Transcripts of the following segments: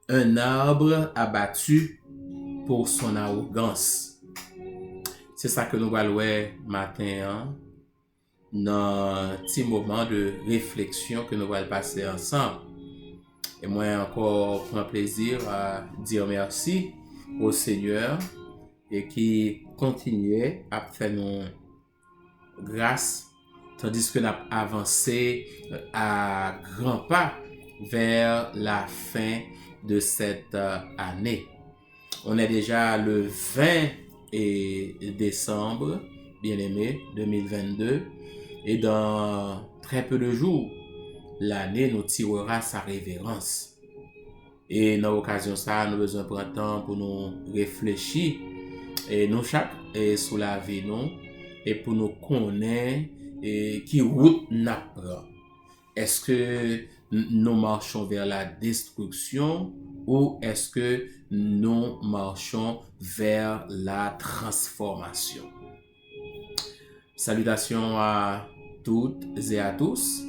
un arbre abattu pour son arrogance. C'est ça que nous allons voir matin, hein, dans un petit moment de réflexion que nous allons passer ensemble. Et moi encore prends plaisir à dire merci au Seigneur et qui continue à faire nous grâce tandis que nous avons avancé à grands pas vers la fin de cette année. On est déjà le 20 décembre, bien-aimé, 2022, et dans très peu de jours, l'année nous tirera sa révérence. Et dans l'occasion ça, nous avons besoin de prendre temps pour nous réfléchir et nous chaque et sous la vie nous et pour nous connaître et qui route nous prend. Est-ce que nous marchons vers la destruction ou est-ce que nous marchons vers la transformation? Salutations à toutes et à tous,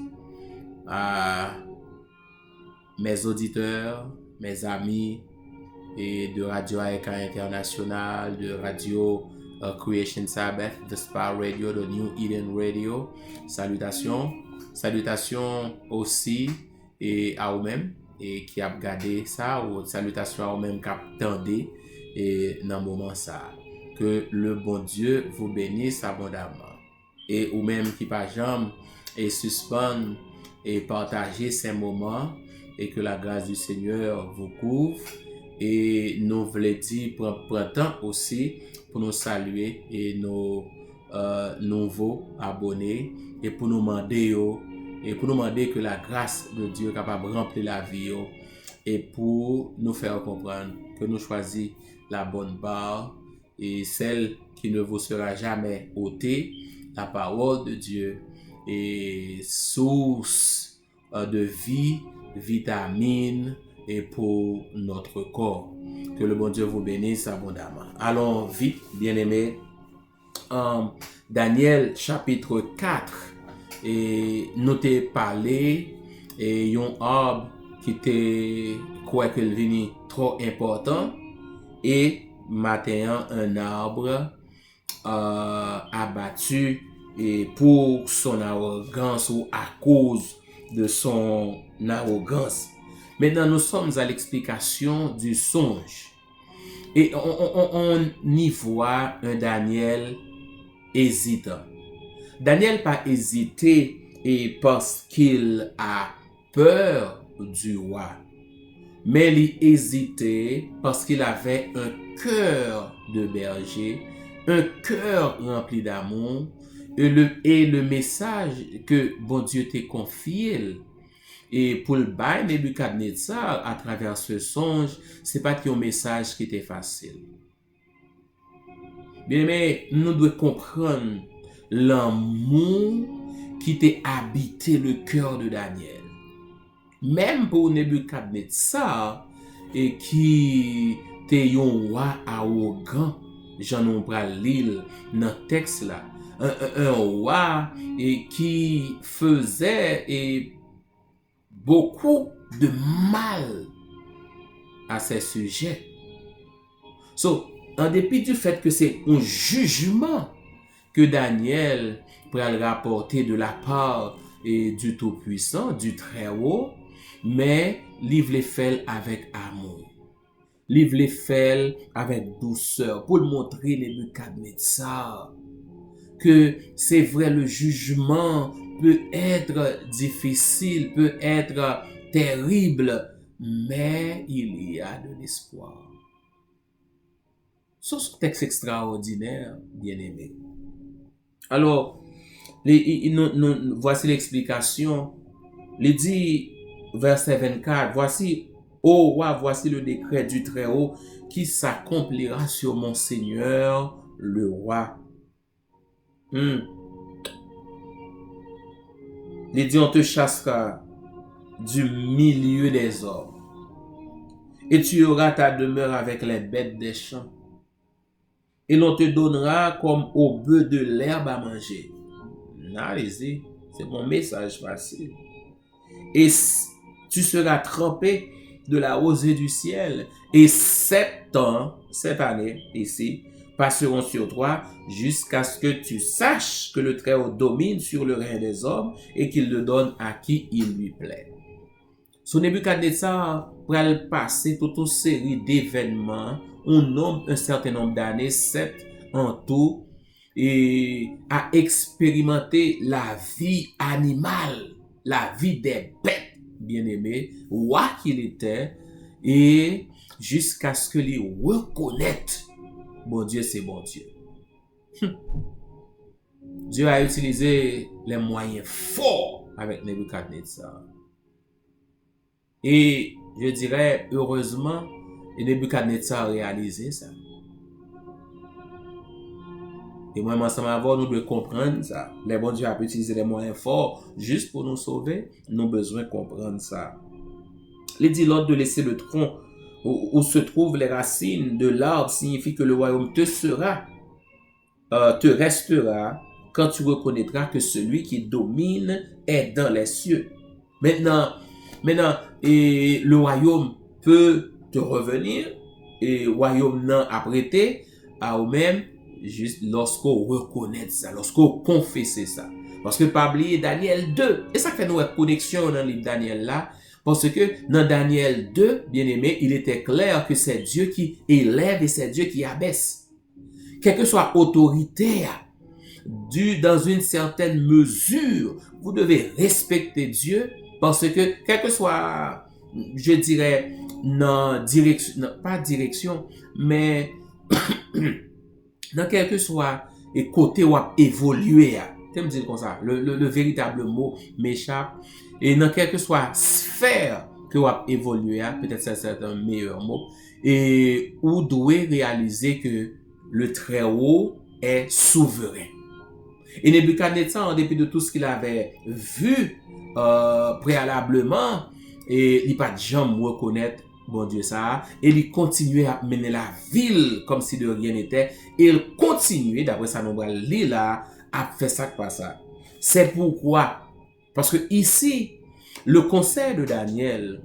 à mes auditeurs, mes amis et de Radio Aeka International, de Radio Creation Sabbath, The Spa Radio, de New Eden Radio. Salutations. Salutations aussi et à vous-même et qui a regardé ça, ou salutations à vous-même qui a attendu et dans le moment ça. Que le bon Dieu vous bénisse abondamment. Et vous-même qui pas jamais et suspendre et partager ces moments et que la grâce du Seigneur vous couvre. Et nous voulons dire prendre temps aussi pour nous saluer et nos nouveaux abonnés et pour nous demander que la grâce de Dieu est capable de remplir la vie et pour nous faire comprendre que nous choisissons la bonne barre et celle qui ne vous sera jamais ôtée, la parole de Dieu est source de vie, vitamine et pour notre corps. Que le bon Dieu vous bénisse abondamment. Allons vite, bien-aimés. Daniel chapitre 4 et nous t'ai parlé et yon arbre qui était quoi que vini trop important et matin un arbre abattu et pour son arrogance ou à cause de son arrogance. Maintenant, nous sommes à l'explication du songe. Et on y voit un Daniel hésitant. Daniel pas hésité et parce qu'il a peur du roi. Mais il hésitait parce qu'il avait un cœur de berger, un cœur rempli d'amour et le message que bon Dieu t'a confié. Et pour le bail Nebuchadnezzar à travers ce songe, c'est pas un message qui était facile. Bien, mais nous devons comprendre l'amour qui t'a habité le cœur de Daniel. Même pour Nebuchadnezzar et qui était un roi arrogant, j'en ai pris l'île dans le texte là, un roi et qui faisait beaucoup de mal à ces sujets. En dépit du fait que c'est un jugement que Daniel pourrait rapporter de la part du Tout-Puissant, du Très-Haut, mais il voulait faire avec amour. Il voulait faire avec douceur pour montrer Nebuchadnezzar que c'est vrai, le jugement peut être difficile, peut être terrible, mais il y a de l'espoir. C'est un texte extraordinaire, bien-aimé. Alors, voici l'explication. Il dit, verset 24, voici, ô roi, voici le décret du Très-Haut qui s'accomplira sur mon Seigneur, le roi. Il dit, on te chassera du milieu des hommes et tu auras ta demeure avec les bêtes des champs et l'on te donnera comme au bœuf de l'herbe à manger. Allez-y, c'est mon message facile. Et tu seras trempé de la rosée du ciel. Et 7 ans, cette année, ici, passeront sur toi jusqu'à ce que tu saches que le Très-Haut domine sur le règne des hommes et qu'il le donne à qui il lui plaît. Sous Nebuchadnezzar pral passer toute une série d'événements, un certain nombre d'années, 7 en tout, et à expérimenter la vie animale, la vie des bêtes bien-aimées, roi qu'il était, et jusqu'à ce que les reconnaissent, bon Dieu c'est bon Dieu. Dieu a utilisé les moyens forts avec Nebuchadnezzar. Et je dirais, heureusement, Nebuchadnezzar a réalisé ça. Et moi, ensemble avant, nous devons comprendre ça. Les bons Dieu a utilisé les moyens forts juste pour nous sauver. Nous avons besoin de comprendre ça. Il dit l'ordre de laisser le tronc où se trouvent les racines de l'arbre signifie que le royaume te restera quand tu reconnaîtras que celui qui domine est dans les cieux. Maintenant, et le royaume peut te revenir et le royaume n'a apprêté à vous-même juste lorsqu'on reconnaît ça, lorsqu'on confesse ça. Parce que pas oublier Daniel 2, et ça fait nous une connexion dans le livre Daniel là, parce que dans Daniel 2, bien aimé, il était clair que c'est Dieu qui élève et c'est Dieu qui abaisse. Quelle que soit autorité, dans une certaine mesure, vous devez respecter Dieu parce que, quel que soit, je dirais, pas direction, mais dans quel que soit et côté où évoluer, tu me dire comme ça, le véritable mot m'échappe, et dans quelle que soit sphère que vous évoluer, peut-être ça c'est un meilleur mot, et vous devez réaliser que le Très-Haut est souverain. Et Nebuchadnezzar, en dépit de tout ce qu'il avait vu préalablement, et il n'a pas de jamais reconnaître bon Dieu ça, et il continuait à mener la ville comme si de rien n'était, et il continuait, d'après ça nous va lire là, à faire ça pas ça. C'est pourquoi, parce que ici, le conseil de Daniel,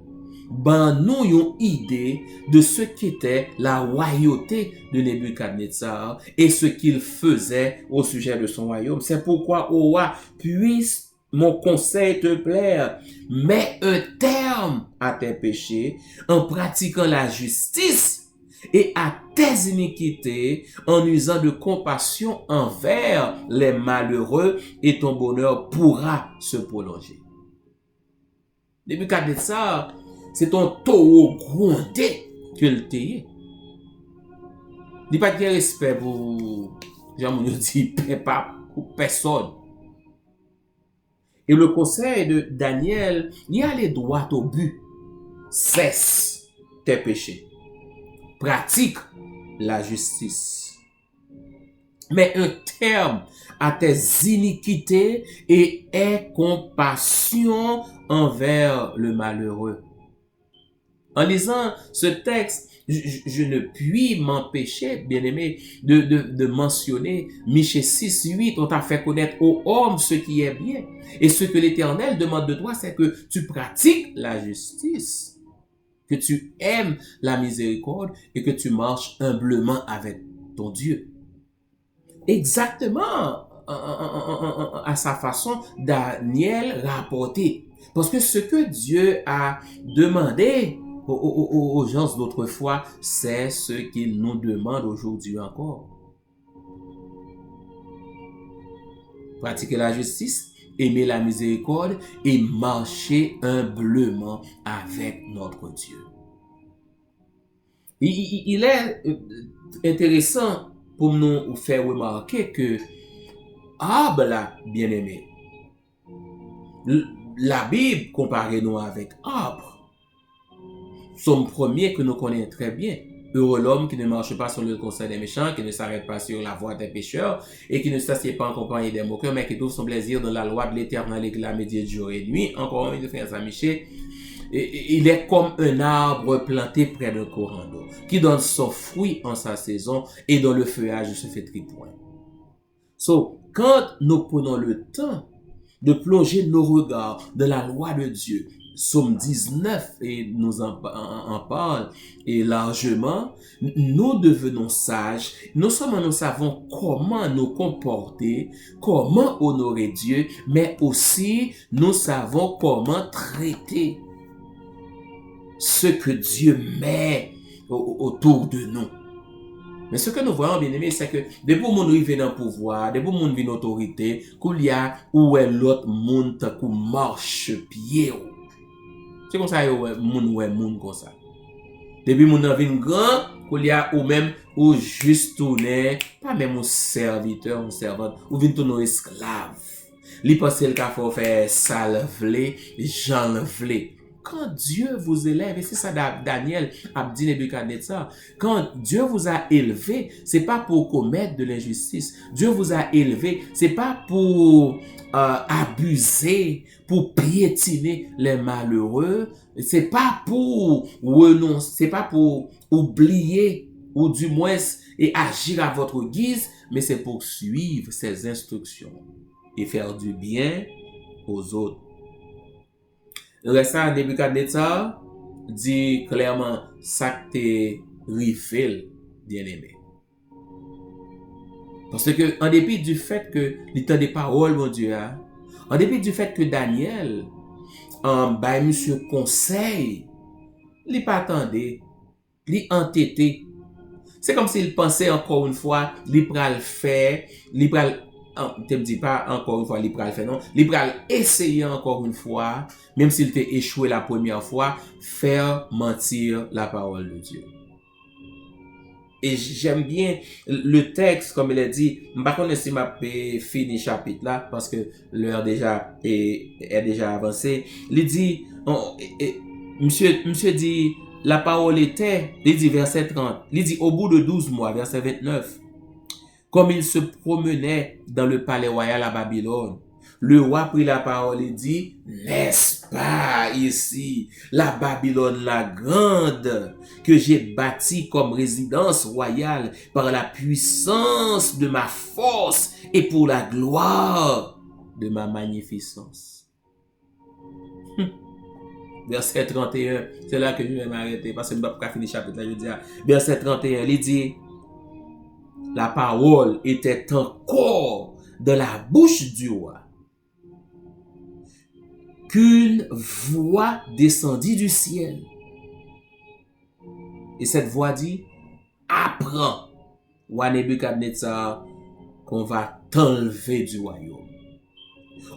nous une idée de ce qu'était la royauté de Nebuchadnezzar et ce qu'il faisait au sujet de son royaume. C'est pourquoi, ô roi, puisse mon conseil te plaire, mets un terme à tes péchés en pratiquant la justice et à tes iniquités en usant de compassion envers les malheureux et ton bonheur pourra se prolonger. Nebuchadnezzar, c'est ton taureau grondé que le t'ayez. Il n'y a pas de respect pour, Jean-Mouniou dit, pas pour personne. Et le conseil de Daniel, il y a les droits au but. Cesse tes péchés. Pratique la justice. Mets un terme à tes iniquités et aie compassion envers le malheureux. En lisant ce texte, je ne puis m'empêcher, bien-aimé, de mentionner Michée 6:8, on t'a fait connaître aux hommes ce qui est bien. Et ce que l'Éternel demande de toi, c'est que tu pratiques la justice, que tu aimes la miséricorde et que tu marches humblement avec ton Dieu. Exactement à sa façon, Daniel rapportait. Parce que ce que Dieu a demandé aux gens d'autrefois, c'est ce qu'il nous demande aujourd'hui encore. Pratiquer la justice, aimer la miséricorde et marcher humblement avec notre Dieu. Il est intéressant pour nous faire remarquer que Arbre, bien aimé, la Bible compare nous avec arbre. Somme 1er que nous connaissons très bien. Heureux l'homme qui ne marche pas sur le conseil des méchants, qui ne s'arrête pas sur la voie des pécheurs, et qui ne s'assied pas en compagnie des moqueurs, mais qui trouve son plaisir dans la loi de l'Éternel et qui la médite jour et nuit. Encore une fois, Michée, il est comme un arbre planté près d'un courant d'eau, qui donne son fruit en sa saison et dont le feuillage se fait tripoint. Quand nous prenons le temps de plonger nos regards dans la loi de Dieu, Psaume 19 et nous en parle et largement, nous devenons sages. Non seulement nous savons comment nous comporter, comment honorer Dieu, mais aussi nous savons comment traiter ce que Dieu met autour de nous. Mais ce que nous voyons, bien aimé, c'est que depuis que nous arrivons dans le pouvoir, depuis que nous arrivons dans l'autorité, qu'il y a où est l'autre monde qui marche pied. C'est comme ça, moun comme ça. Depuis mon vin grand, qu'il y a ou même ou juste tourner, pas même un serviteur, une servante, ou vin tourner esclave. Li pense le ka faut faire ça le vle, Jean le vle. Quand Dieu vous élève, et c'est ça Daniel a dit Nebuchadnezzar, quand Dieu vous a élevé, c'est pas pour commettre de l'injustice. Dieu vous a élevé, c'est pas pour abuser, pour piétiner les malheureux, c'est pas pour renoncer, c'est pas pour oublier ou du moins et agir à votre guise, mais c'est pour suivre ses instructions et faire du bien aux autres. Resta Nebuchadnezzar dit clairement ça que t'es rivé, bien-aimé. Parce que en dépit du fait que il t'a des paroles, mon Dieu, en dépit du fait que Daniel ben monsieur conseil, il pas attendait, il entêté. C'est comme s'il pensait encore une fois, il pral faire, il pral te me dis pas encore une fois, il pral faire non, il pral essayer encore une fois, même s'il t'a échoué la première fois, faire mentir la parole de Dieu. Et j'aime bien le texte, comme il a dit, je ne sais pas si m'a fini chapitre là, parce que l'heure déjà est déjà avancée. Il dit, monsieur dit, la parole était, il dit verset 30, il dit au bout de 12 mois, verset 29, comme il se promenait dans le palais royal à Babylone, le roi prit la parole et dit, n'est-ce pas ici la Babylone la grande que j'ai bâtie comme résidence royale par la puissance de ma force et pour la gloire de ma magnificence. Verset 31, c'est là que je vais m'arrêter parce que je ne vais pas finir le chapitre là, je veux dire. Verset 31, il dit, la parole était encore dans la bouche du roi, qu'une voix descendit du ciel. Et cette voix dit, apprends, roi Nebuchadnezzar, qu'on va t'enlever du royaume.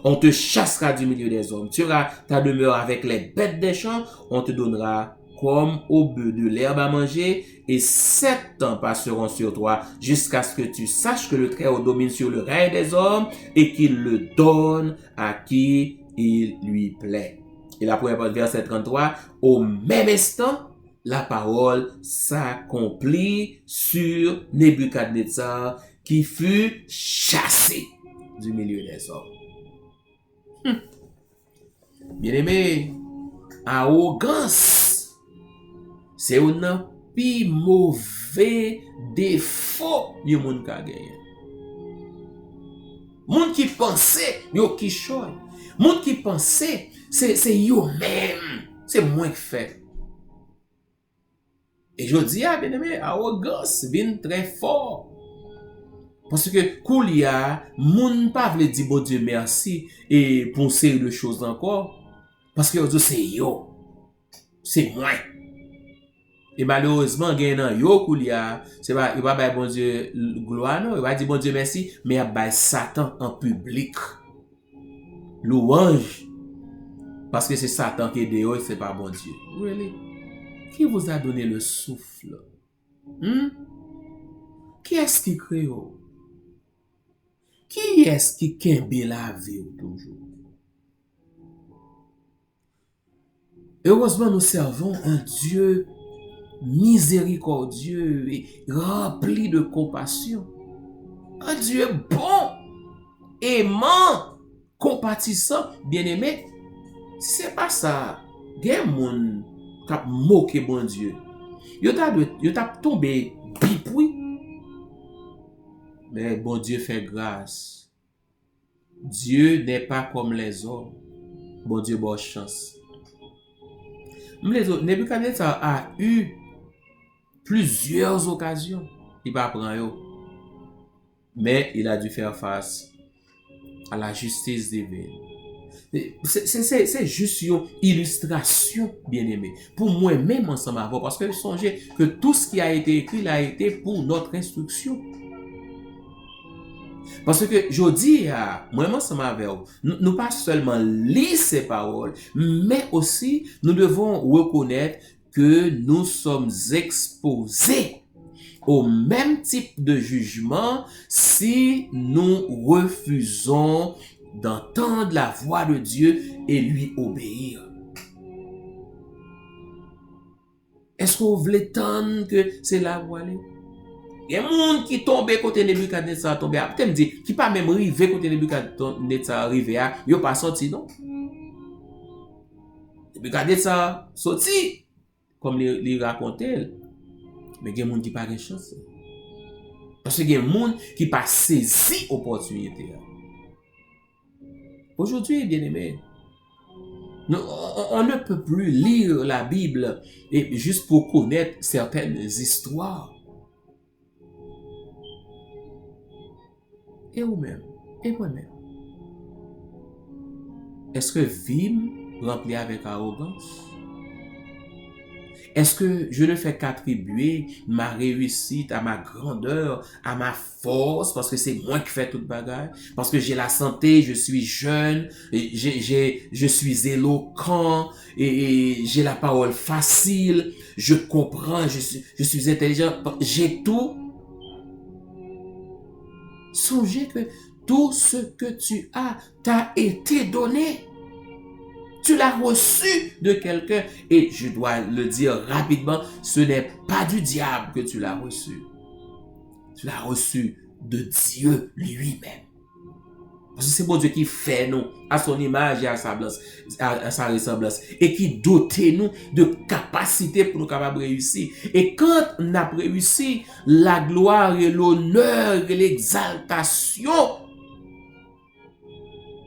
On te chassera du milieu des hommes. Tu auras ta demeure avec les bêtes des champs. On te donnera comme au bœuf de l'herbe à manger. Et 7 ans passeront sur toi jusqu'à ce que tu saches que le Très-Haut domine sur le règne des hommes et qu'il le donne à qui il lui plaît. Et la première partie, verset 33, au même instant, la parole s'accomplit sur Nebuchadnezzar qui fut chassé du milieu des hommes. Bien-aimé, arrogance, c'est un pi mauvais défaut du monde qui a gagné. Monde qui pensait, yo qui choy. Monde qui pensait, c'est yo même. C'est moi qui fait. Et je dis, bien-aimé, arrogance vient très fort. Parce que Koulia, moun pa vle di bon Dieu merci et pour une série de choses encore. Parce que c'est yo. C'est moi. Et malheureusement, gen yo Koulia, c'est pas, il va bay bon Dieu gloire, non. Il va dire bon Dieu merci, mais il va Satan en public. Louange. Parce que c'est Satan qui est dehors, c'est pas bon Dieu. Really? Qui vous a donné le souffle? Qui est-ce qui crée? Qui est-ce qui kembe la vie toujours? Heureusement, nous servons un Dieu miséricordieux et rempli de compassion. Un Dieu bon, aimant, compatissant, bien-aimé. Si c'est pas ça, gen moun kap moqué bon Dieu. Yo tap tombé bipoui. Mais bon Dieu fait grâce. Dieu n'est pas comme les hommes. Bon Dieu bonne chance. Nebuchadnezzar a eu plusieurs occasions. Il va prendre, mais il a dû faire face à la justice divine. C'est juste une illustration, bien-aimé, pour moi-même ensemble avec vous, parce que songez que tout ce qui a été écrit, il a été pour notre instruction. Parce que je dis à moi ensemble avec vous, nous pas seulement lire ces paroles, mais aussi nous devons reconnaître que nous sommes exposés au même type de jugement si nous refusons d'entendre la voix de Dieu et lui obéir. Est-ce que vous voulez entendre que c'est la voix? Il y a des gens qui tombent côté Nebuchadnezzar tombé. Peut-être me dit qui pas même arrivé côté Nebuchadnezzar arrivé à, yo pas sorti non. Nebuchadnezzar sorti comme il racontait. Mais il y a des gens qui pas de chance. Parce qu'il y a des gens qui pas saisi l'opportunité. Aujourd'hui, bien aimé, on ne peut plus lire la Bible et juste pour connaître certaines histoires. Et vous-même, et moi-même, est-ce que Vim rempli avec arrogance? Est-ce que je ne fais qu'attribuer ma réussite à ma grandeur, à ma force, parce que c'est moi qui fais toute bagaille, parce que j'ai la santé, je suis jeune, je suis éloquent, et j'ai la parole facile, je comprends, je suis intelligent, j'ai tout. Songez que tout ce que tu as t'a été donné. Tu l'as reçu de quelqu'un. Et je dois le dire rapidement, ce n'est pas du diable que tu l'as reçu. Tu l'as reçu de Dieu lui-même. Parce que c'est bon Dieu qui fait nous à son image et à sa ressemblance. Et qui dote nous de capacités pour nous capables de réussir. Et quand on a réussi, la gloire et l'honneur et l'exaltation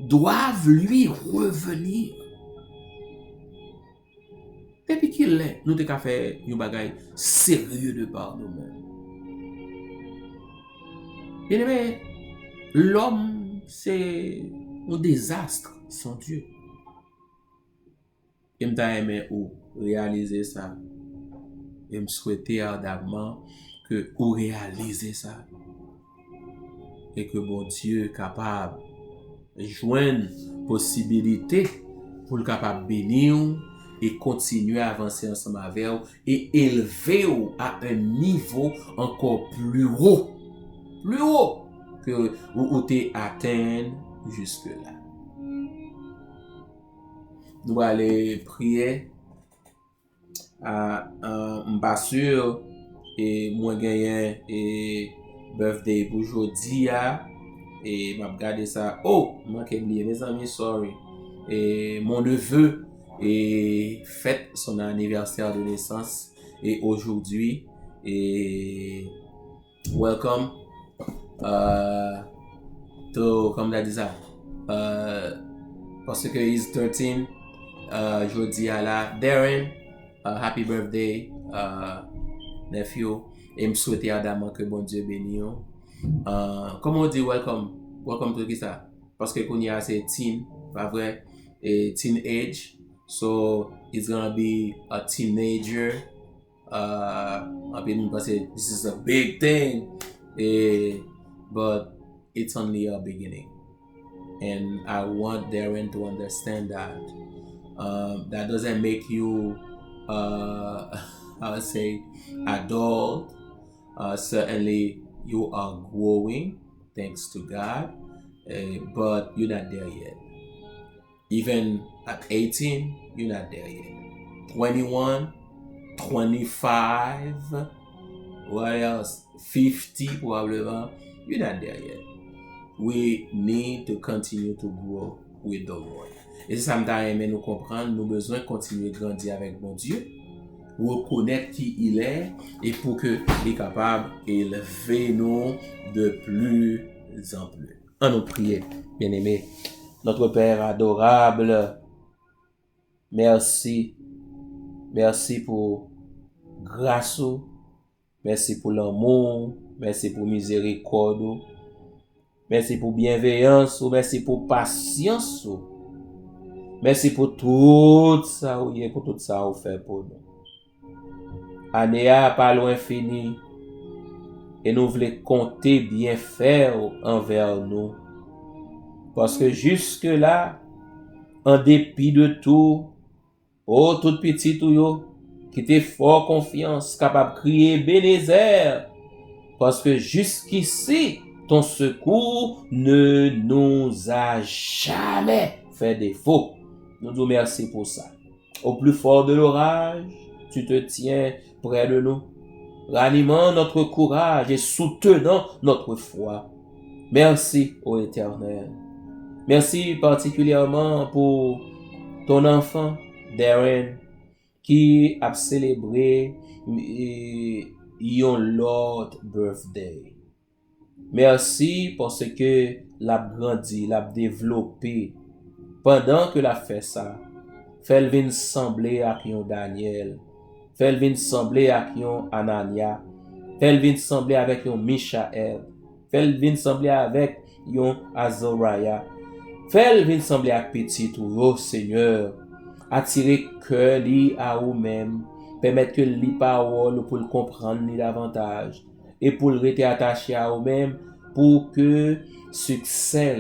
doivent lui revenir. Depuis qu'il est, nous devons faire un bagage sérieux de par nous-mêmes. Bien aimé, l'homme, c'est un désastre sans Dieu. Et je aimé ou réaliser ça. Et me souhaiter ardemment que vous réalisez ça. Et que bon Dieu est capable de joindre possibilité pour le capable de bénir et continuer à avancer ensemble avec vous et élever vous à un niveau encore plus haut que vous t'es atteint jusque-là. Nous allons aller prier à un pas sûr et moi gagné et birthday pour aujourd'hui et m'a regardé ça. Oh, moi qui oublié mes amis, sorry. Et mon neveu et fête son anniversaire de naissance et aujourd'hui et welcome to comme l'a dit ça parce que he's 13 jeudi à la Darren happy birthday nephew et me souhaiter ardemment que bon Dieu bénisse. Comment on dit welcome to qui ça parce que qu'on y a c'est teen pas vrai et teenage. So it's gonna be a teenager. I've been saying this is a big thing, but it's only a beginning. And I want Darren to understand that that doesn't make you, I would say, adult. Certainly, you are growing, thanks to God, but you're not there yet. Even at 18, you're not there yet. 21, 25, what else? 50 probably, you're not there yet. We need to continue to grow with the Lord. Et c'est ça que nous comprendre, nous besoin de continuer de grandir avec mon Dieu, reconnaître qui il est et pour qu'il est capable d'élever nous de plus en plus. En nous prier, bien-aimés. Notre Père adorable, merci Merci pour grâce. Merci pour l'amour. Merci pour miséricorde. Merci pour bienveillance. Merci pour patience. Merci pour tout ça, pour tout ça vous fait pour nous. Année a pas loin fini. Et nous voulons compter bien faire envers nous. Parce que jusque là, en dépit de tout, tout petit tout yo, qui était fort confiance, capable de crier Bénézer. Parce que jusqu'ici, ton secours ne nous a jamais fait défaut. Nous disons merci pour ça. Au plus fort de l'orage, tu te tiens près de nous, ranimant notre courage et soutenant notre foi. Merci, ô Éternel. Merci particulièrement pour ton enfant, Darren, qui a célébré yon Lord birthday. Merci parce que l'a grandi, l'a développé. Pendant que l'a fait ça, fait vin sembler à yon Daniel, fait vin sembler à yon Anania, fait vin sembler avec yon Michael, fait vin sembler avec yon Azariah, fait vin sembler avec petit ou Seigneur, attirer cœur li à ou même, permettre que li parole pour le comprendre ni davantage et pour le rester attaché à ou même pour que succès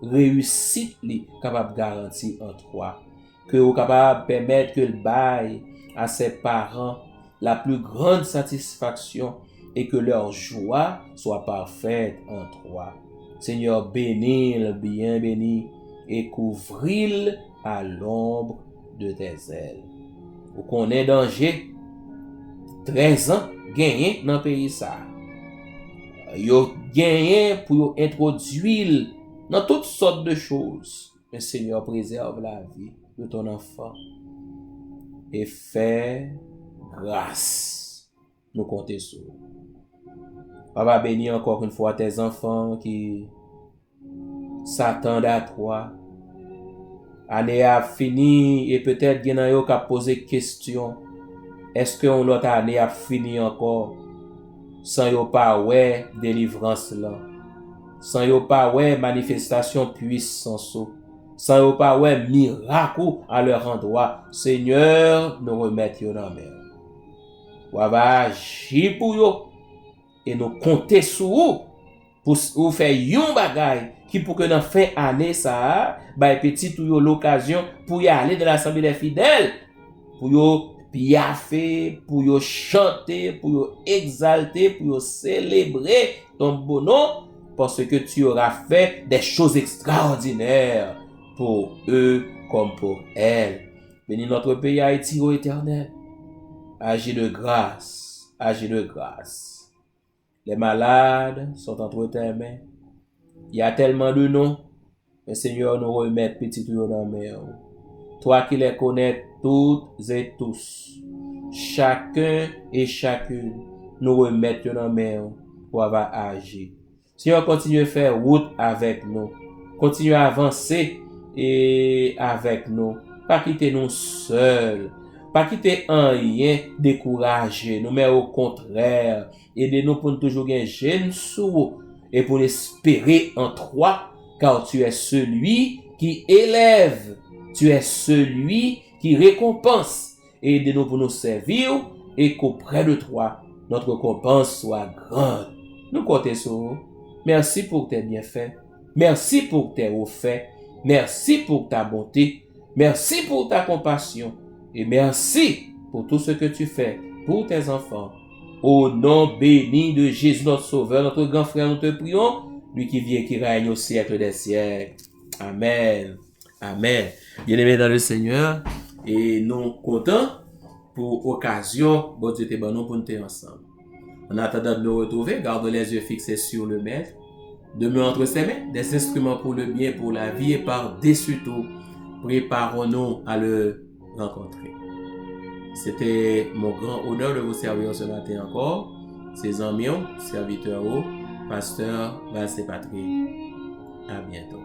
réussite li capable garantir en toi, que ou capable permettre que le bail à ses parents la plus grande satisfaction et que leur joie soit parfaite en toi. Seigneur, bénis-le, bien béni et couvris-le à l'ombre de tes ailes. Ou qu'on est danger 13 ans gagné dans le pays ça. Yo gagné pour yo introduire dans toutes sortes de choses. Mais Seigneur, préserve la vie de ton enfant et fais grâce. Nous comptons sur. Papa, bénis encore une fois tes enfants qui s'attendent à toi. Année a fini et peut-être qu'il y a qui a posé question. Est-ce que l'autre année a fini encore sans yo pas ouais délivrance là, sans yo pas ouais manifestation puissance, sans yo pas ouais miracle à leur endroit. Seigneur, nous remettons dans la main. Wava agir pour yo et nous compter sur vous pour faire yon bagay qui pour que dans fin année ça ba petit ou yo l'occasion pour y aller dans l'assemblée des fidèles, pour yo piaffer, pour yo chanter, pour yo exalter, pour yo célébrer ton bon nom parce que tu auras fait des choses extraordinaires pour eux comme pour elles. Bénis notre pays Haïti, ô Éternel. Agis de grâce, agis de grâce. Les malades sont entre tes mains. Il y a tellement de noms, mais Seigneur, nous remet petit tout dans la main. Toi qui les connais toutes et tous, chacun et chacune, nous remettons dans la main pour avoir agi. Seigneur, continue à faire route avec nous. Continue à avancer et avec nous. Pas quitter nous seuls. Pas quitter un rien découragé. Nous, mais au contraire, aidez-nous pour nous toujours gagner jeune sous et pour espérer en toi, car tu es celui qui élève. Tu es celui qui récompense. Aidez-nous pour nous servir et qu'auprès de toi, notre récompense soit grande. Nous comptons sur vous. Merci pour tes bienfaits. Merci pour tes hauts faits. Merci pour ta bonté. Merci pour ta compassion. Et merci pour tout ce que tu fais pour tes enfants. Au nom béni de Jésus notre Sauveur, notre grand frère, nous te prions, lui qui vit et qui règne au siècle des siècles. Amen. Amen. Bien-aimés dans le Seigneur, et nous comptons pour occasion, bon Dieu te bon nous pour nous être ensemble. En attendant de nous retrouver, gardons les yeux fixés sur le Maître. Demeure entre ses mains des instruments pour le bien, pour la vie et par-dessus tout, préparons-nous à le rencontrer. C'était mon grand honneur de vous servir ce matin encore. Ses amis, serviteurs, pasteur Valsé Patrick. À bientôt.